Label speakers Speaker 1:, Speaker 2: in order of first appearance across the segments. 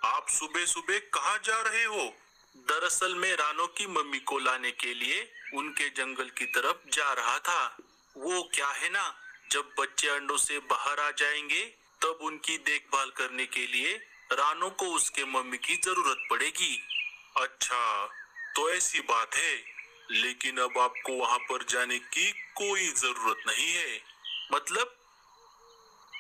Speaker 1: आप सुबह सुबह कहाँ जा रहे हो? दरअसल मैं रानो की मम्मी को लाने के लिए उनके जंगल की तरफ जा रहा था। वो क्या है ना, जब बच्चे अंडों से बाहर आ जाएंगे तब उनकी देखभाल करने के लिए रानो को उसके मम्मी की जरूरत पड़ेगी। अच्छा, तो ऐसी बात है। लेकिन अब आपको वहां पर जाने की कोई जरूरत नहीं है। मतलब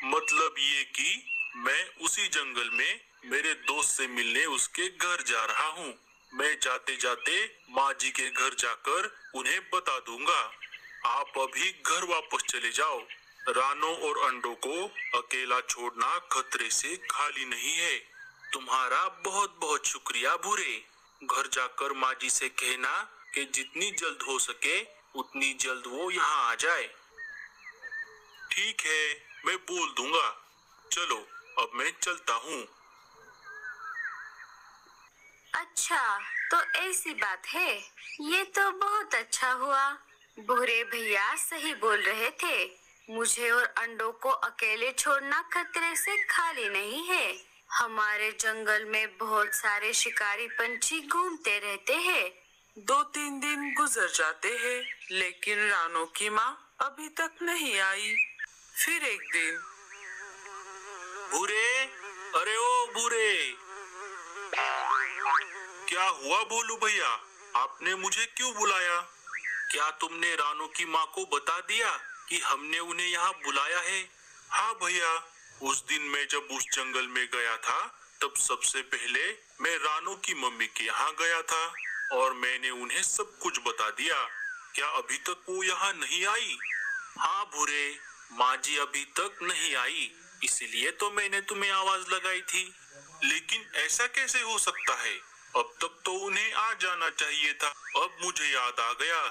Speaker 1: मतलब ये कि मैं उसी जंगल में मेरे दोस्त से मिलने उसके घर जा रहा हूँ। मैं जाते जाते माँ जी के घर जाकर उन्हें बता दूंगा। आप अभी घर वापस चले जाओ। रानो और अंडों को अकेला छोड़ना खतरे से खाली नहीं है। तुम्हारा बहुत बहुत शुक्रिया भूरे। घर जाकर माँ जी से कहना कि जितनी जल्द हो सके उतनी जल्द वो यहाँ आ जाए। ठीक है, मैं बोल दूंगा। चलो, अब मैं चलता हूँ।
Speaker 2: अच्छा, तो ऐसी बात है। ये तो बहुत अच्छा हुआ। भूरे भैया सही बोल रहे थे। मुझे और अंडों को अकेले छोड़ना खतरे से खाली नहीं है। हमारे जंगल में बहुत सारे शिकारी पंछी घूमते रहते हैं।
Speaker 3: 2-3 दिन गुजर जाते हैं, लेकिन रानो की माँ अभी तक नहीं आई। फिर एक दिन,
Speaker 1: भूरे, अरे ओ भूरे, क्या हुआ भोलू भैया? आपने मुझे क्यों बुलाया? क्या तुमने रानो की माँ को बता दिया कि हमने उन्हें यहाँ बुलाया है? हाँ भैया, उस दिन मैं जब उस जंगल में गया था तब सबसे पहले मैं रानो की मम्मी के यहाँ गया था और मैंने उन्हें सब कुछ बता दिया। क्या अभी तक वो यहाँ नहीं आई? हाँ भूरे, माँ जी अभी तक नहीं आई, इसलिए तो मैंने तुम्हें आवाज लगाई थी। लेकिन ऐसा कैसे हो सकता है? अब तक तो उन्हें आ जाना चाहिए था। अब मुझे याद आ गया।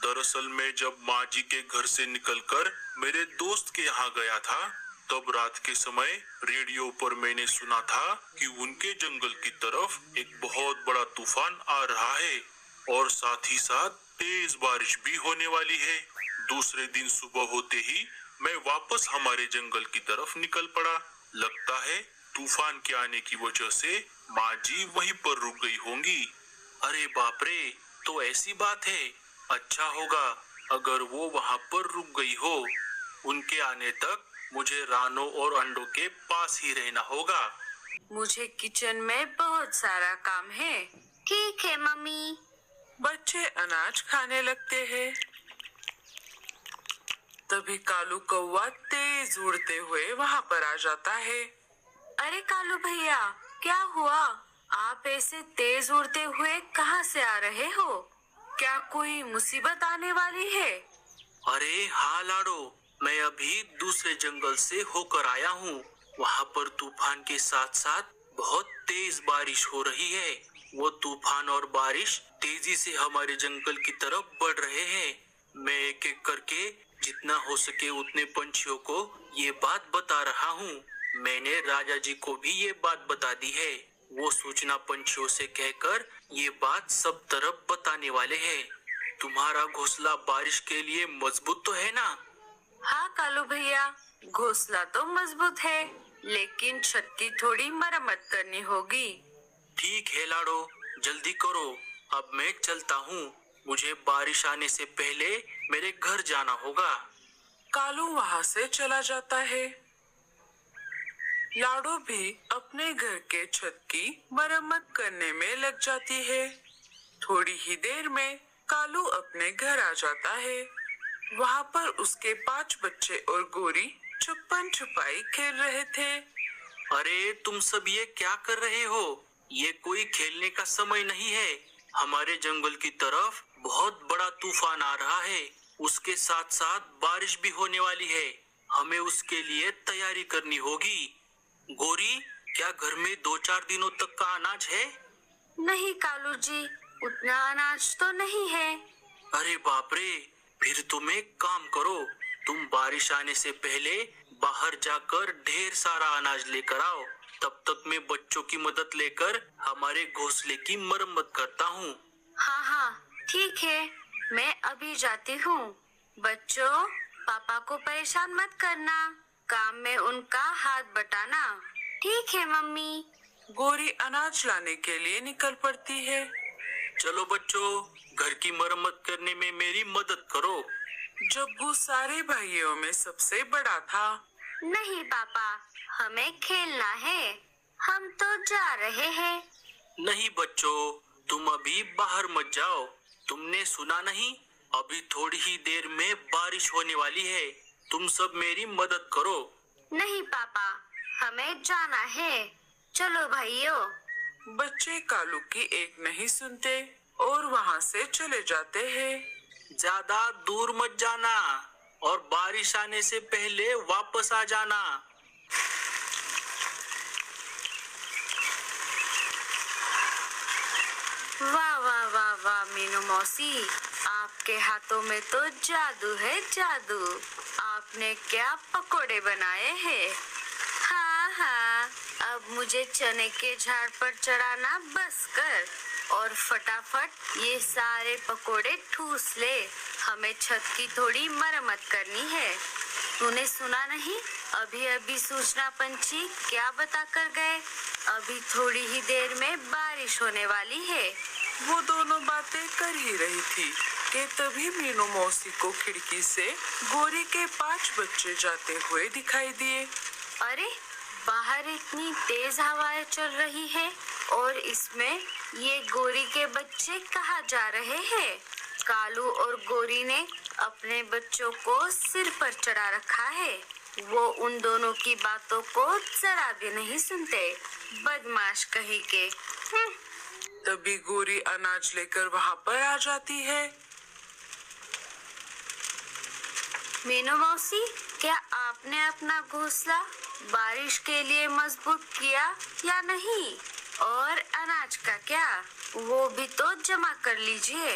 Speaker 1: दरअसल मैं जब माँ जी के घर से निकलकर मेरे दोस्त के यहाँ गया था तब रात के समय रेडियो पर मैंने सुना था कि उनके जंगल की तरफ एक बहुत बड़ा तूफान आ रहा है और साथ ही साथ तेज बारिश भी होने वाली है। दूसरे दिन सुबह होते ही मैं वापस हमारे जंगल की तरफ निकल पड़ा। लगता है तूफान के आने की वजह से माँ जी वहीं पर रुक गई होंगी। अरे बाप रे, तो ऐसी बात है। अच्छा होगा अगर वो वहां पर रुक गई हो। उनके आने तक मुझे रानो और अंडों के पास ही रहना होगा।
Speaker 2: मुझे किचन में बहुत सारा काम है। ठीक है मम्मी।
Speaker 3: बच्चे अनाज खाने लगते हैं। तभी कालू कौवा तेज उड़ते हुए वहाँ पर आ जाता है।
Speaker 2: अरे कालू भैया, क्या हुआ? आप ऐसे तेज उड़ते हुए कहाँ से आ रहे हो? क्या कोई मुसीबत आने वाली है?
Speaker 1: अरे हाँ लाडो, मैं अभी दूसरे जंगल से होकर आया हूँ। वहाँ पर तूफान के साथ साथ बहुत तेज बारिश हो रही है। वो तूफान और बारिश तेजी से हमारे जंगल की तरफ बढ़ रहे हैं। मैं एक एक करके जितना हो सके उतने पंछियों को ये बात बता रहा हूँ। मैंने राजा जी को भी ये बात बता दी है। वो सूचना पंछियों से कहकर ये बात सब तरफ बताने वाले हैं। तुम्हारा घोंसला बारिश के लिए मजबूत तो है ना?
Speaker 2: हाँ कालू भैया, घोंसला तो मजबूत है, लेकिन छत की थोड़ी मरम्मत करनी होगी।
Speaker 1: ठीक है लाडो, जल्दी करो। अब मैं चलता हूँ। मुझे बारिश आने से पहले मेरे घर जाना होगा।
Speaker 3: कालू वहाँ से चला जाता है। लाडो भी अपने घर के छत की मरम्मत करने में लग जाती है। थोड़ी ही देर में कालू अपने घर आ जाता है। वहाँ पर उसके 5 बच्चे और गोरी छुपन छुपाई खेल रहे थे।
Speaker 1: अरे तुम सब ये क्या कर रहे हो? ये कोई खेलने का समय नहीं है। हमारे जंगल की तरफ बहुत बड़ा तूफान आ रहा है। उसके साथ साथ बारिश भी होने वाली है। हमें उसके लिए तैयारी करनी होगी। गोरी, क्या घर में 2-4 दिनों तक का अनाज है?
Speaker 2: नहीं कालू जी, उतना अनाज तो नहीं है।
Speaker 1: अरे बाप रे, फिर तुम एक काम करो। तुम बारिश आने से पहले बाहर जाकर ढेर सारा अनाज लेकर आओ। तब तक मैं बच्चों की मदद लेकर हमारे घोंसले की मरम्मत करता हूँ।
Speaker 2: हाँ हाँ, ठीक है, मैं अभी जाती हूँ। बच्चों, पापा को परेशान मत करना। काम में उनका हाथ बटाना। ठीक है मम्मी।
Speaker 3: गोरी अनाज लाने के लिए निकल पड़ती है।
Speaker 1: चलो बच्चों, घर की मरम्मत करने में मेरी मदद करो।
Speaker 3: जब्बू सारे भाइयों में सबसे बड़ा था।
Speaker 2: नहीं पापा, हमें खेलना है, हम तो जा रहे हैं।
Speaker 1: नहीं बच्चों, तुम अभी बाहर मत जाओ। तुमने सुना नहीं, अभी थोड़ी ही देर में बारिश होने वाली है। तुम सब मेरी मदद करो।
Speaker 2: नहीं पापा, हमें जाना है, चलो भाइयों।
Speaker 3: बच्चे कालू की एक नहीं सुनते और वहाँ से चले जाते हैं।
Speaker 1: ज्यादा दूर मत जाना और बारिश आने से पहले वापस आ जाना।
Speaker 2: वाह वाह वाह वाह मीनू मौसी, आपके हाथों में तो जादू है जादू। आपने क्या पकोड़े बनाए हैं। हाँ हाँ, अब मुझे चने के झाड़ पर चढ़ाना बस कर और फटाफट ये सारे पकोड़े ठूस ले। हमें छत की थोड़ी मरम्मत करनी है। तूने सुना नहीं, अभी अभी सूचना पंछी क्या बता कर गए, अभी थोड़ी ही देर में बारिश होने वाली है।
Speaker 3: वो दोनों बातें कर ही रही थी कि तभी मीनू मौसी को खिड़की से गोरी के 5 बच्चे जाते हुए दिखाई दिए।
Speaker 2: अरे, बाहर इतनी तेज हवाएं चल रही है और इसमें ये गोरी के बच्चे कहाँ जा रहे हैं। कालू और गोरी ने अपने बच्चों को सिर पर चढ़ा रखा है। वो उन दोनों की बातों को जरा भी नहीं सुनते, बदमाश कहीं के।
Speaker 3: तभी गोरी अनाज लेकर वहाँ पर आ जाती है।
Speaker 2: मीनू मौसी, क्या आपने अपना घोंसला बारिश के लिए मजबूत किया या नहीं? और अनाज का क्या, वो भी तो जमा कर लीजिए।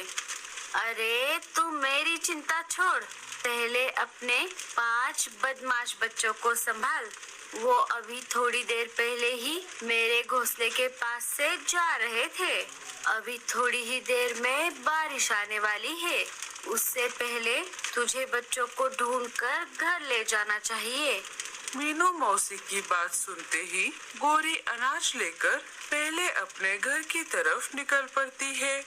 Speaker 2: अरे तुम मेरी चिंता छोड़, पहले अपने 5 बदमाश बच्चों को संभाल। वो अभी थोड़ी देर पहले ही मेरे घोंसले के पास से जा रहे थे। अभी थोड़ी ही देर में बारिश आने वाली है, उससे पहले तुझे बच्चों को ढूंढकर घर ले जाना चाहिए।
Speaker 3: मीनू मौसी की बात सुनते ही गोरी अनाज लेकर पहले अपने घर की तरफ निकल पड़ती है।